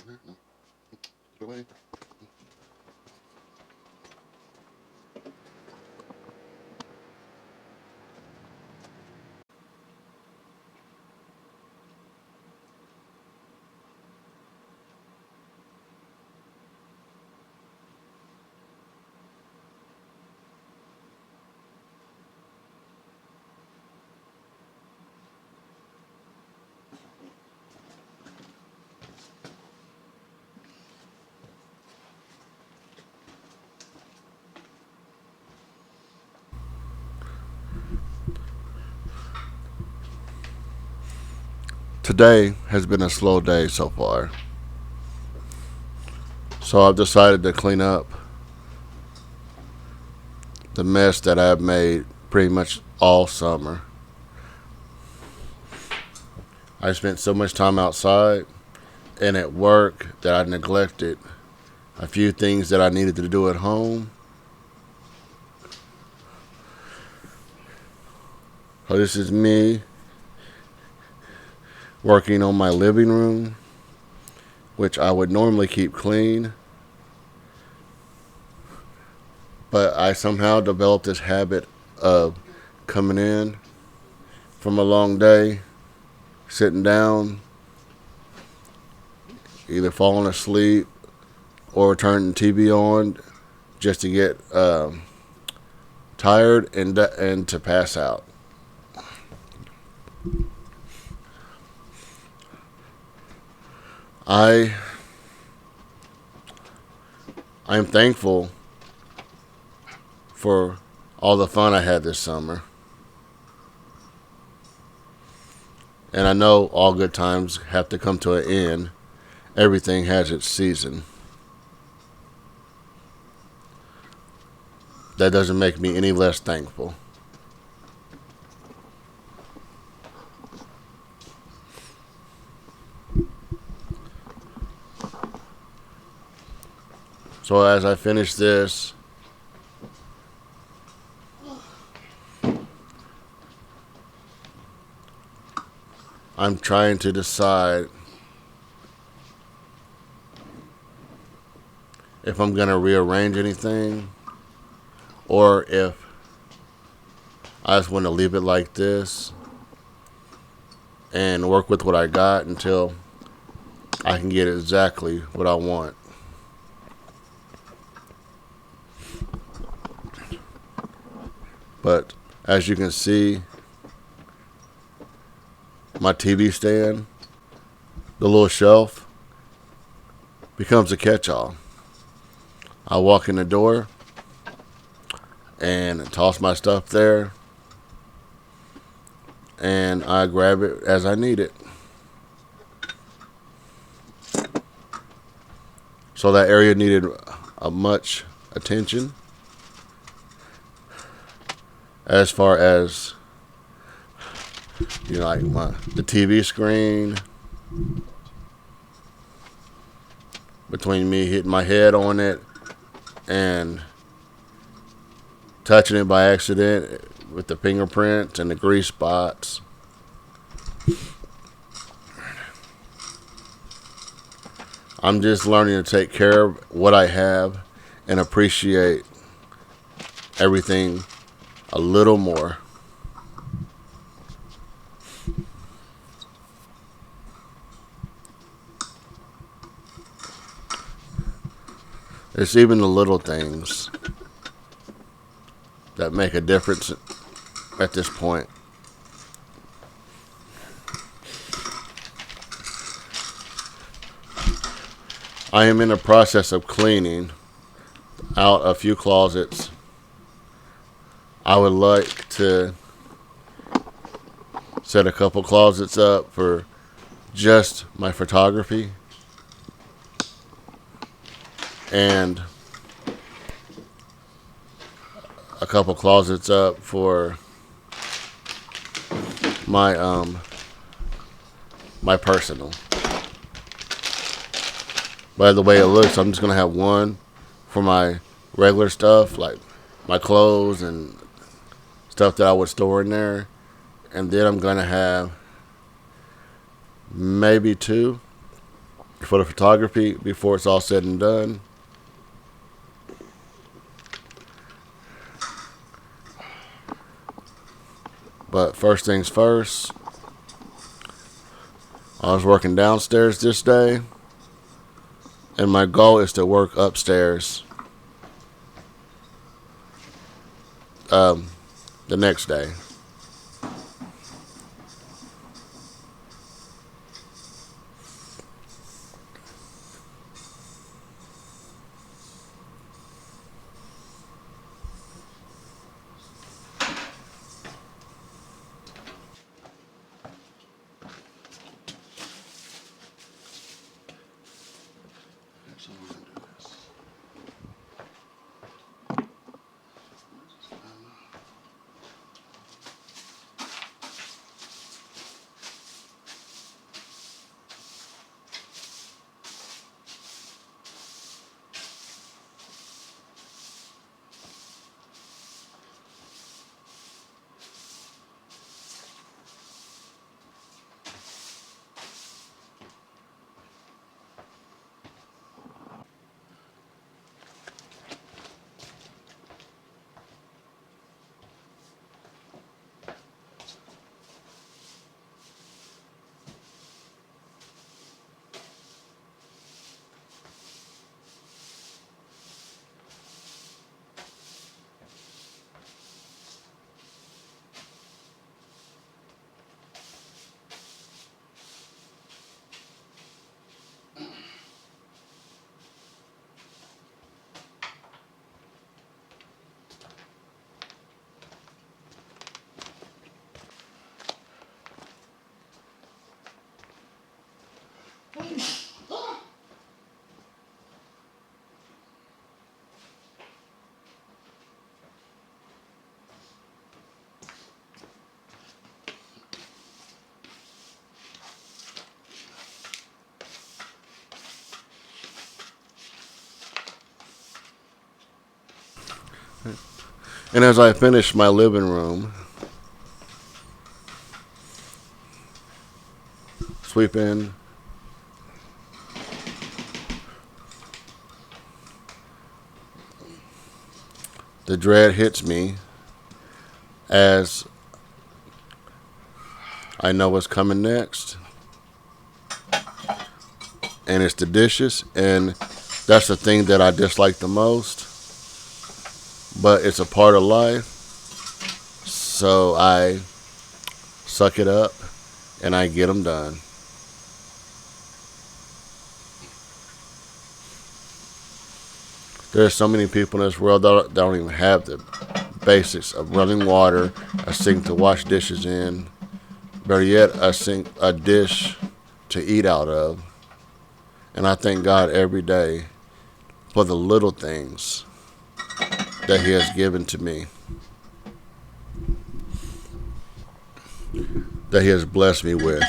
No. Put it away. Today has been a slow day so far. So I've decided to clean up the mess that I've made pretty much all summer. I spent so much time outside and at work that I neglected a few things that I needed to do at home. So this is me working on my living room, which I would normally keep clean. But I somehow developed this habit of coming in from a long day, sitting down, either falling asleep or turning the TV on just to get tired and to pass out. I I'm thankful for all the fun I had this summer. And I know all good times have to come to an end. Everything has its season. That doesn't make me any less thankful. So as I finish this, I'm trying to decide if I'm going to rearrange anything or if I just want to leave it like this and work with what I got until I can get exactly what I want. But as you can see, my TV stand, the little shelf, becomes a catch-all. I walk in the door and toss my stuff there, and I grab it as I need it. So that area needed a much attention as far as like the TV screen, between me hitting my head on it and touching it by accident with the fingerprints and the grease spots. I'm just learning to take care of what I have and appreciate everything a little more. It's even the little things that make a difference at this point. I am in the process of cleaning out a few closets. I would like to set a couple closets up for just my photography and a couple closets up for my my personal. By the way it looks, I'm just gonna have one for my regular stuff, like my clothes and stuff that I would store in there, and then I'm gonna have maybe two for the photography before it's all said and done. But first things first, I was working downstairs this day, and my goal is to work upstairs um, the next day. And as I finish my living room, sweeping, the dread hits me as I know what's coming next. And it's the dishes. And that's the thing that I dislike the most. But it's a part of life. So I suck it up and I get them done. There's so many people in this world that don't even have the basics of running water, a sink to wash dishes in, better yet, a dish to eat out of. And I thank God every day for the little things that He has given to me, that He has blessed me with.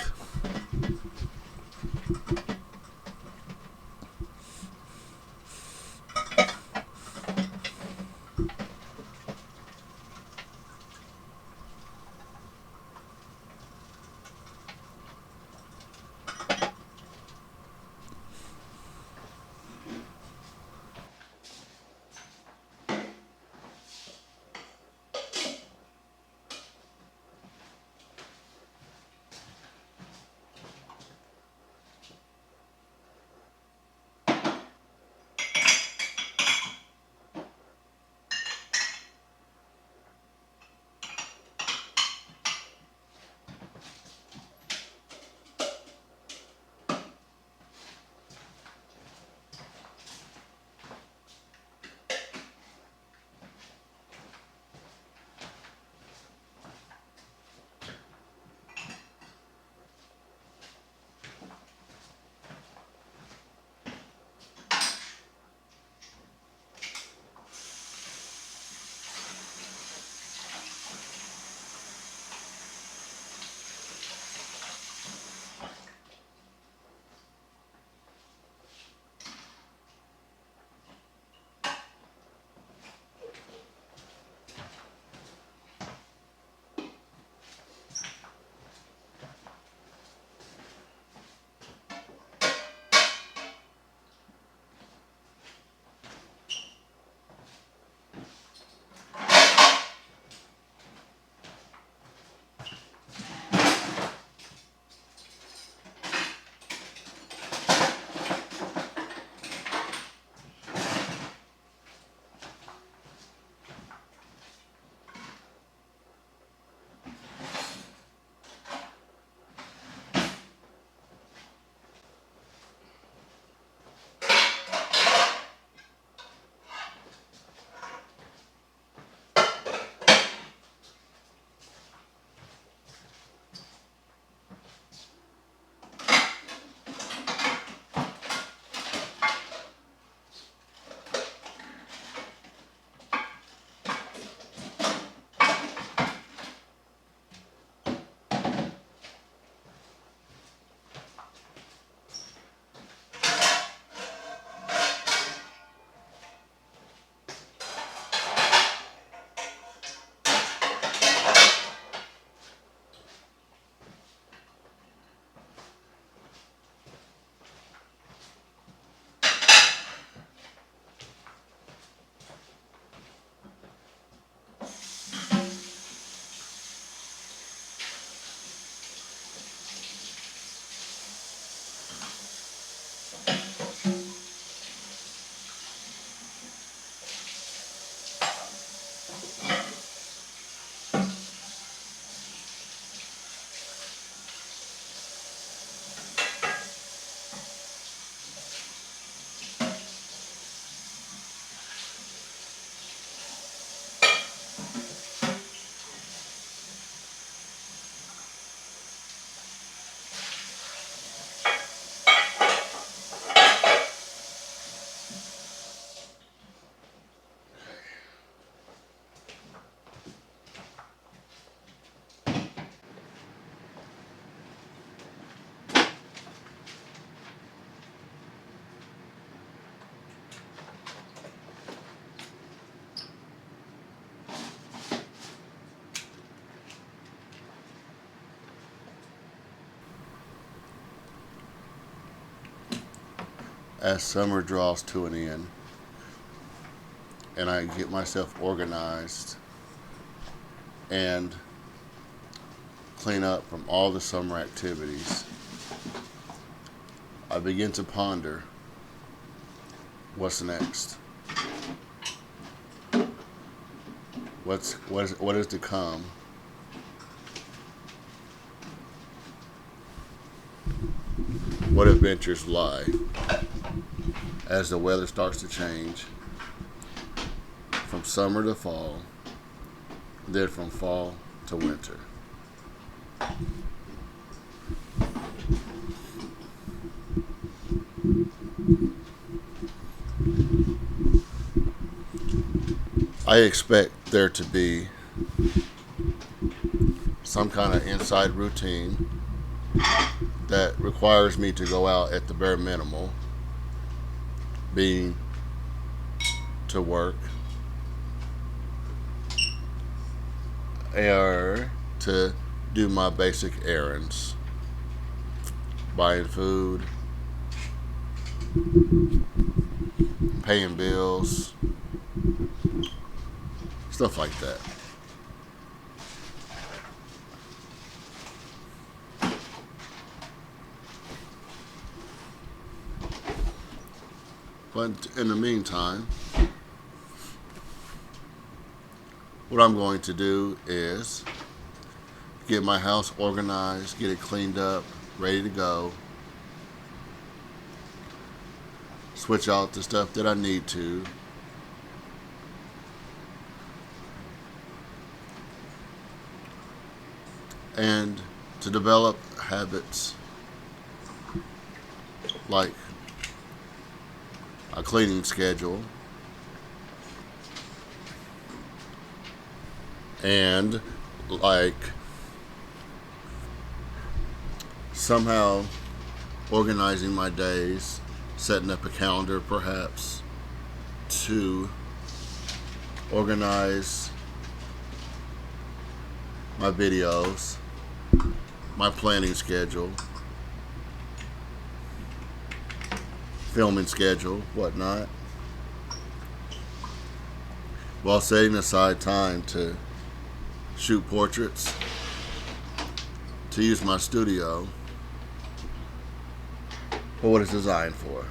as summer draws to an end and I get myself organized and clean up from all the summer activities, I begin to ponder what's next. What is to come? What adventures lie as the weather starts to change from summer to fall, then from fall to winter. I expect there to be some kind of inside routine that requires me to go out at the bare minimal, being to work or to do my basic errands, buying food, paying bills, stuff like that. But in the meantime, what I'm going to do is get my house organized, get it cleaned up, ready to go, switch out the stuff that I need to, and to develop habits like a cleaning schedule and like somehow organizing my days, setting up a calendar perhaps to organize my videos, my planning schedule, filming schedule, whatnot, while setting aside time to shoot portraits, to use my studio for what it's designed for.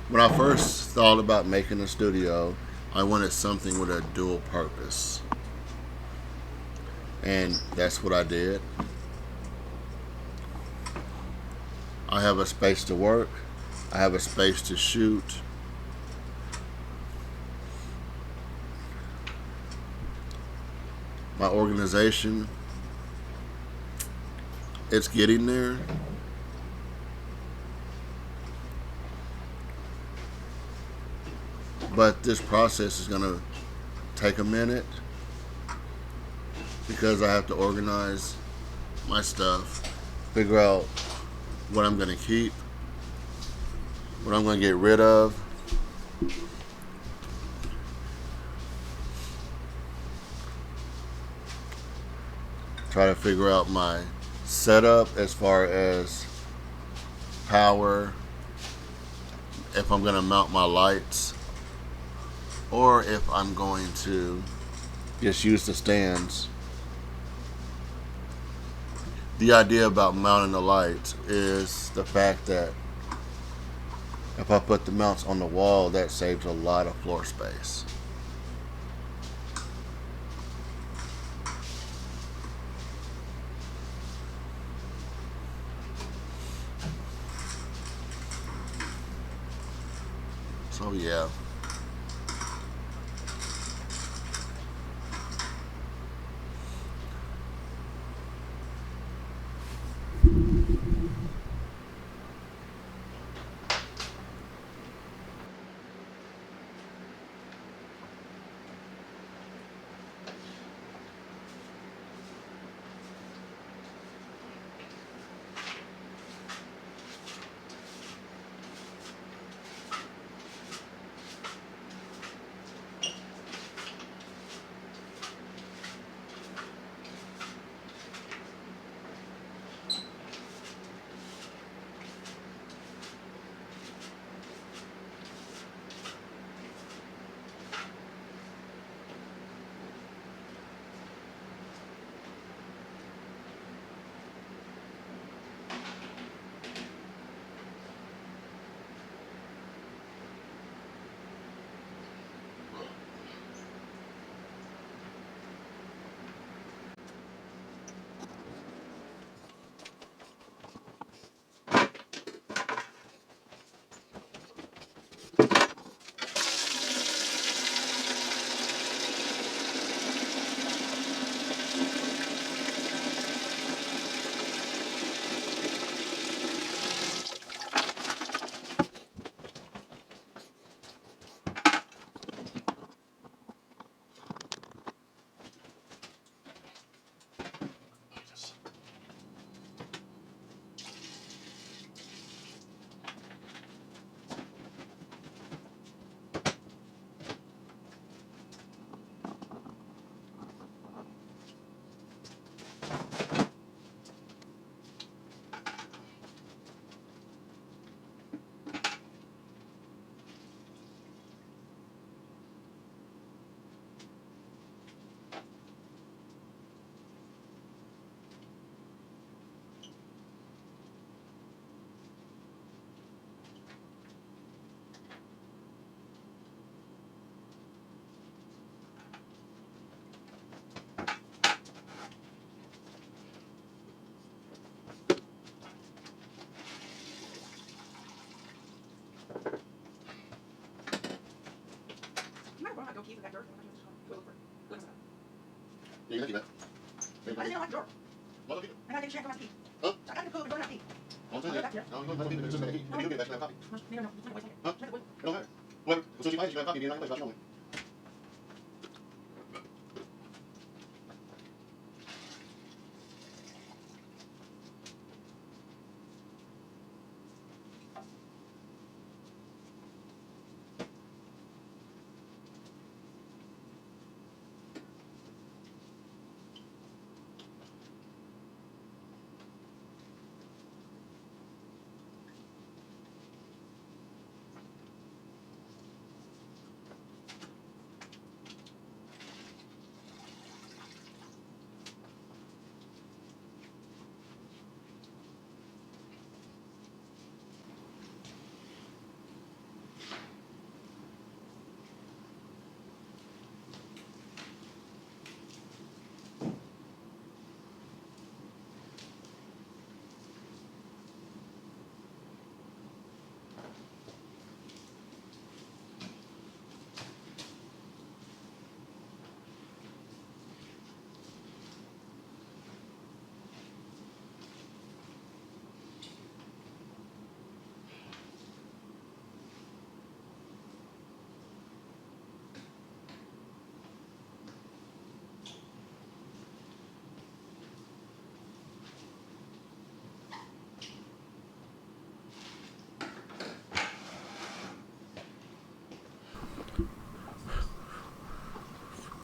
When I first thought about making a studio, I wanted something with a dual purpose. And that's what I did. I have a space to work. I have a space to shoot. My organization, it's getting there. But this process is going to take a minute because I have to organize my stuff, figure out what I'm going to keep, what I'm going to get rid of, try to figure out my setup as far as power, if I'm going to mount my lights, or if I'm going to just use the stands. The idea about mounting the lights is the fact that if I put the mounts on the wall, that saves a lot of floor space. So yeah. You can keep that. I didn't like the door. What do? I gotta take a check on my key. Huh? I gotta go to the door and key. Don't say that. No, you don't keep it. It's just a key. If you do get that, you have a copy. No. Huh? It don't matter. Whatever. So she finds you have a copy. You're not in place. I'll show you.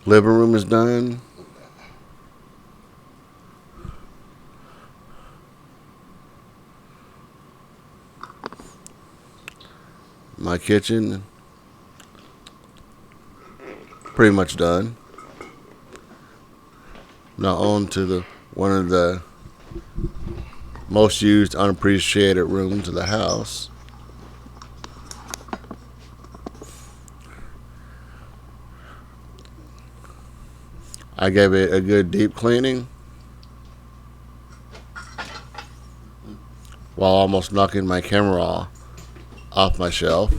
Living room is done. My kitchen, pretty much done. Now on to the one of the most used, unappreciated rooms of the house. I gave it a good deep cleaning while almost knocking my camera off my shelf.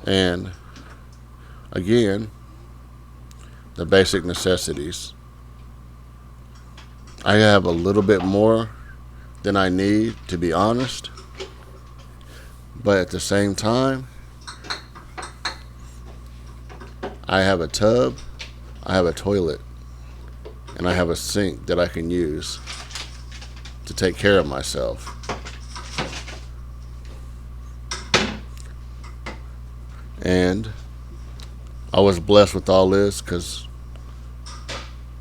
And again, the basic necessities. I have a little bit more than I need, to be honest. But at the same time, I have a tub, I have a toilet, and I have a sink that I can use to take care of myself. And I was blessed with all this because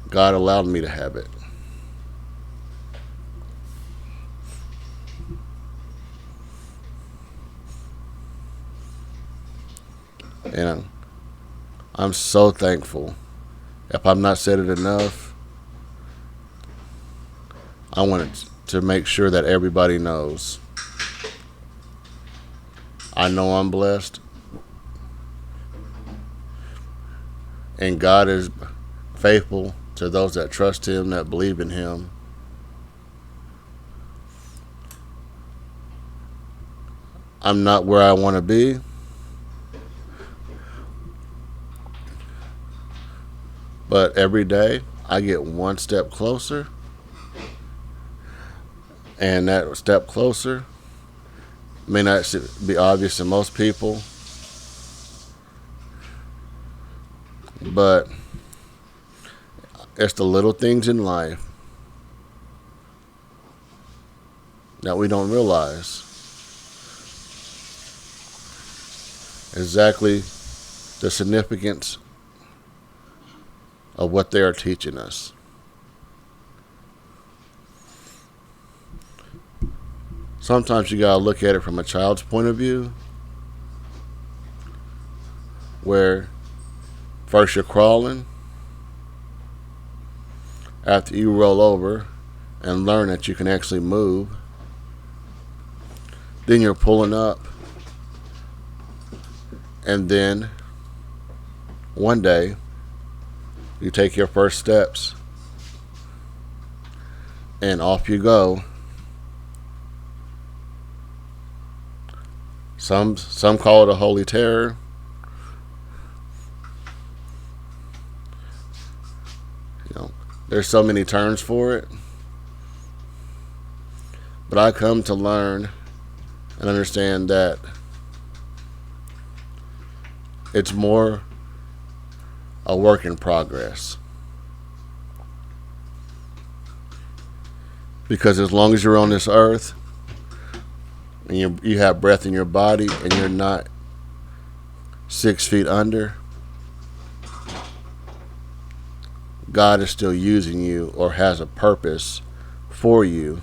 God allowed me to have it. And I'm so thankful. If I've not said it enough, I wanted to make sure that everybody knows. I know I'm blessed. And God is faithful to those that trust Him, that believe in Him. I'm not where I want to be. But every day I get one step closer. And that step closer may not be obvious to most people. But it's the little things in life that we don't realize exactly the significance of what they are teaching us. Sometimes you gotta look at it from a child's point of view, where first you're crawling, after you roll over and learn that you can actually move, then you're pulling up, and then one day you take your first steps and off you go. Some call it a holy terror. You know, there's so many terms for it. But I come to learn and understand that it's more a work in progress. Because as long as you're on this earth and you have breath in your body and you're not 6 feet under, God is still using you or has a purpose for you.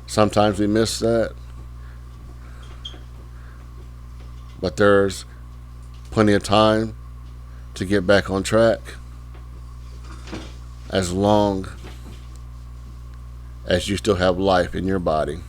Sometimes we miss that, but there's plenty of time to get back on track as long as you still have life in your body.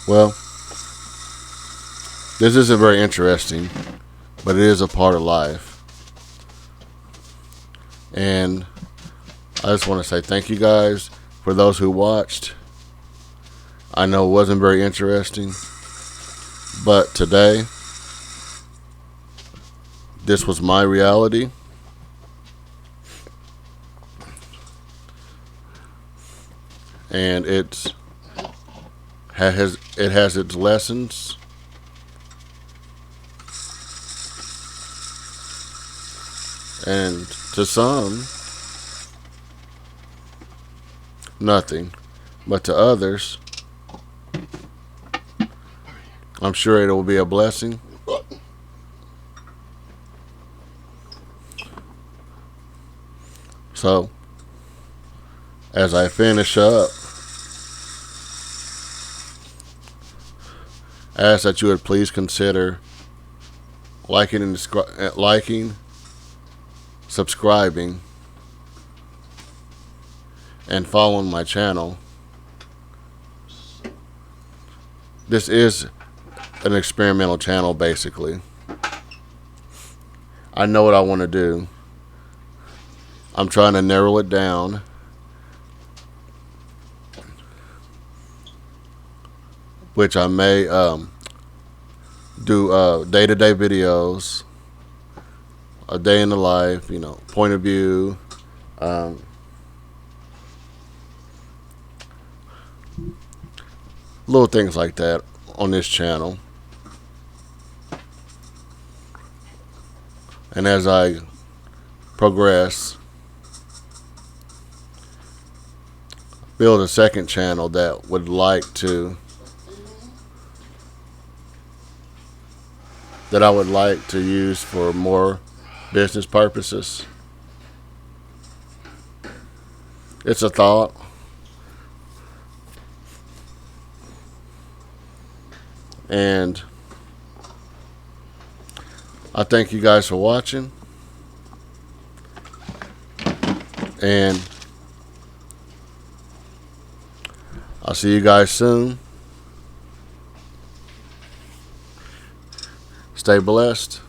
Well, this isn't very interesting, but it is a part of life. And I just want to say thank you guys for those who watched. I know it wasn't very interesting, but today, this was my reality. And it has its lessons. And to some, nothing. But to others, I'm sure it will be a blessing. So, as I finish up, I ask that you would please consider liking, subscribing, and following my channel. This is an experimental channel, basically. I know what I want to do. I'm trying to narrow it down. Which I may do day-to-day videos, a day in the life, point of view, little things like that on this channel. And as I progress, build a second channel that would like to that I would like to use for more business purposes. It's a thought. And I thank you guys for watching. And I'll see you guys soon. Stay blessed.